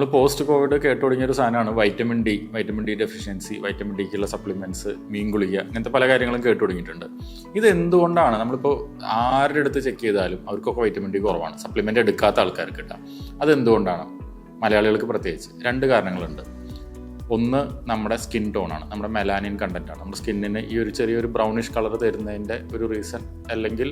നമ്മൾ post Covid കേട്ടു തുടങ്ങിയൊരു സാധനമാണ് വൈറ്റമിൻ ഡി ഡെഫിഷ്യൻസി, വൈറ്റമിൻ ഡിക്കുള്ള സപ്ലിമെൻറ്റ്സ്, മീൻ ഗുളിക, അങ്ങനത്തെ പല കാര്യങ്ങളും കേട്ടു തുടങ്ങിയിട്ടുണ്ട്. ഇത് എന്തുകൊണ്ടാണ്? നമ്മളിപ്പോൾ ആരുടെ അടുത്ത് ചെക്ക് ചെയ്താലും അവർക്കൊക്കെ വൈറ്റമിൻ ഡി കുറവാണ്, സപ്ലിമെൻ്റ് എടുക്കാത്ത ആൾക്കാർക്ക് കിട്ടാം. അതെന്തുകൊണ്ടാണ്? മലയാളികൾക്ക് പ്രത്യേകിച്ച് 2 കാരണങ്ങളുണ്ട്. ഒന്ന് നമ്മുടെ സ്കിൻ ടോണാണ്, നമ്മുടെ മെലാനിൻ കണ്ടൻറ്റാണ്. നമ്മുടെ സ്കിന്നിന് ഈ ഒരു ചെറിയൊരു ബ്രൗണിഷ് കളർ തരുന്നതിൻ്റെ ഒരു റീസൺ അല്ലെങ്കിൽ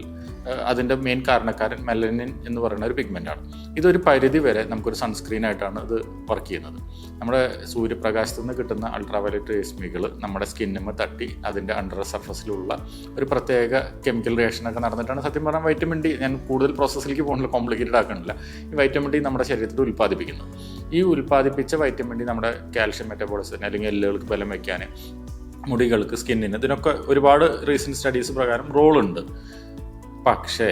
അതിൻ്റെ മെയിൻ കാരണക്കാരൻ മെലനിൻ എന്ന് പറയുന്ന ഒരു പിഗ്മെൻ്റാണ്. ഇതൊരു പരിധി വരെ നമുക്കൊരു സൺസ്ക്രീനായിട്ടാണ് ഇത് വർക്ക് ചെയ്യുന്നത്. നമ്മുടെ സൂര്യപ്രകാശത്തു നിന്ന് കിട്ടുന്ന അൾട്രാവയലറ്റ് രശ്മികൾ നമ്മുടെ സ്കിന്നിന് തട്ടി അതിൻ്റെ അണ്ടർ സർഫസിലുള്ള ഒരു പ്രത്യേക കെമിക്കൽ റിയാക്ഷനൊക്കെ നടന്നിട്ടാണ് സത്യം പറഞ്ഞാൽ വൈറ്റമിൻ ഡി, ഞാൻ കൂടുതൽ പ്രോസസ്സിലേക്ക് പോകുന്നില്ല, കോംപ്ലിക്കേറ്റഡ് ആക്കണില്ല, ഈ വൈറ്റമിൻ ഡി നമ്മുടെ ശരീരത്തിൽ ഉൽപ്പാദിപ്പിക്കുന്നത്. ഈ ഉൽപ്പാദിപ്പിച്ച വൈറ്റമിൻ ഡി നമ്മുടെ കാൽഷ്യം മെറ്റബോളിസത്തിന് അല്ലെങ്കിൽ എല്ലുകൾക്ക് ബലം വയ്ക്കാൻ, മുടികൾക്ക്, സ്കിന്നിന്, ഇതിനൊക്കെ ഒരുപാട് റീസെൻറ്റ് സ്റ്റഡീസ് പ്രകാരം റോളുണ്ട്. പക്ഷേ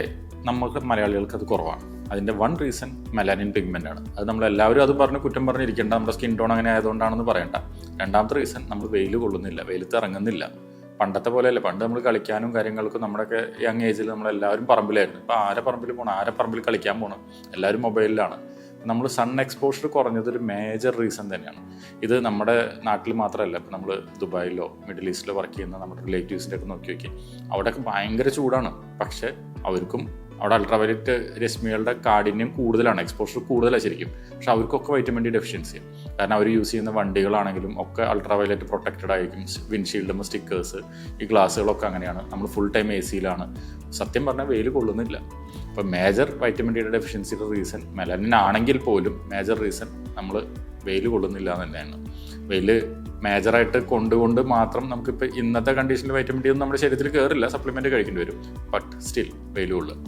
നമുക്ക് മലയാളികൾക്ക് അത് കുറവാണ്. അതിൻ്റെ 1 റീസൺ മെലാനിൻ പിഗ്മെൻ്റ് ആണ്. അത് നമ്മളെല്ലാവരും അത് പറഞ്ഞ് കുറ്റം പറഞ്ഞിരിക്കേണ്ട, നമ്മുടെ സ്കിൻ ടോൺ അങ്ങനെ ആയതുകൊണ്ടാണെന്ന് പറയണ്ട. രണ്ടാമത്തെ റീസൺ, നമ്മൾ വെയിൽ കൊള്ളുന്നില്ല, വെയിലത്ത് ഇറങ്ങുന്നില്ല. പണ്ടത്തെ പോലെയല്ല, പണ്ട് നമ്മൾ കളിക്കാനും കാര്യങ്ങൾക്കും നമ്മളൊക്കെ യങ് ഏജിൽ നമ്മളെല്ലാവരും പറമ്പിലായിരുന്നു. ഇപ്പോൾ ആരെ പറമ്പിൽ പോകണം, ആരെ പറമ്പിൽ കളിക്കാൻ പോകണം, എല്ലാവരും മൊബൈലിലാണ്. നമ്മൾ സൺ എക്സ്പോഷർ കുറഞ്ഞതൊരു മേജർ റീസൺ തന്നെയാണ്. ഇത് നമ്മുടെ നാട്ടിൽ മാത്രമല്ല, ഇപ്പോൾ നമ്മൾ ദുബായിലോ മിഡിൽ ഈസ്റ്റിലോ വർക്ക് ചെയ്യുന്ന നമ്മുടെ റിലേറ്റീവ്സിൻ്റെ ഒക്കെ നോക്കി നോക്കി, അവിടെയൊക്കെ ഭയങ്കര ചൂടാണ്. പക്ഷേ അവർക്കും അവിടെ അൾട്രാവയലറ്റ് രശ്മികളുടെ കാഠിന്യം കൂടുതലാണ്, എക്സ്പോഷർ കൂടുതലാണ് ശരിക്കും. പക്ഷെ അവർക്കൊക്കെ വൈറ്റമിൻ ഡി ഡെഫിഷ്യൻസിയാണ്. കാരണം അവർ യൂസ് ചെയ്യുന്ന വണ്ടികളാണെങ്കിലും ഒക്കെ അൾട്രാവയലറ്റ് പ്രൊട്ടക്റ്റഡ് ആയിരിക്കും. വിൻഷീൽഡും സ്റ്റിക്കേഴ്സ്, ഈ ഗ്ലാസ്സുകളൊക്കെ അങ്ങനെയാണ്. നമ്മൾ ഫുൾ ടൈം എ സിയിലാണ്. സത്യം പറഞ്ഞാൽ വെയിൽ കൊള്ളുന്നില്ല. അപ്പോൾ മേജർ വൈറ്റമിൻ ഡിയുടെ ഡെഫിഷ്യൻസിയുടെ റീസൺ മെലനിൻ ആണെങ്കിൽ പോലും മേജർ റീസൺ നമ്മൾ വെയിൽ കൊള്ളുന്നില്ല എന്ന് തന്നെയാണ്. വെയിൽ മേജറായിട്ട് കൊണ്ടുകൊണ്ട് മാത്രം നമുക്കിപ്പോൾ ഇന്നത്തെ കണ്ടീഷനിൽ വൈറ്റമിൻ ഡി ഒന്നും നമ്മുടെ ശരീരത്തിൽ കയറില്ല, സപ്ലിമെൻറ്റ് കഴിക്കേണ്ടി വരും. ബട്ട് സ്റ്റിൽ വെയിൽ കൊള്ളും.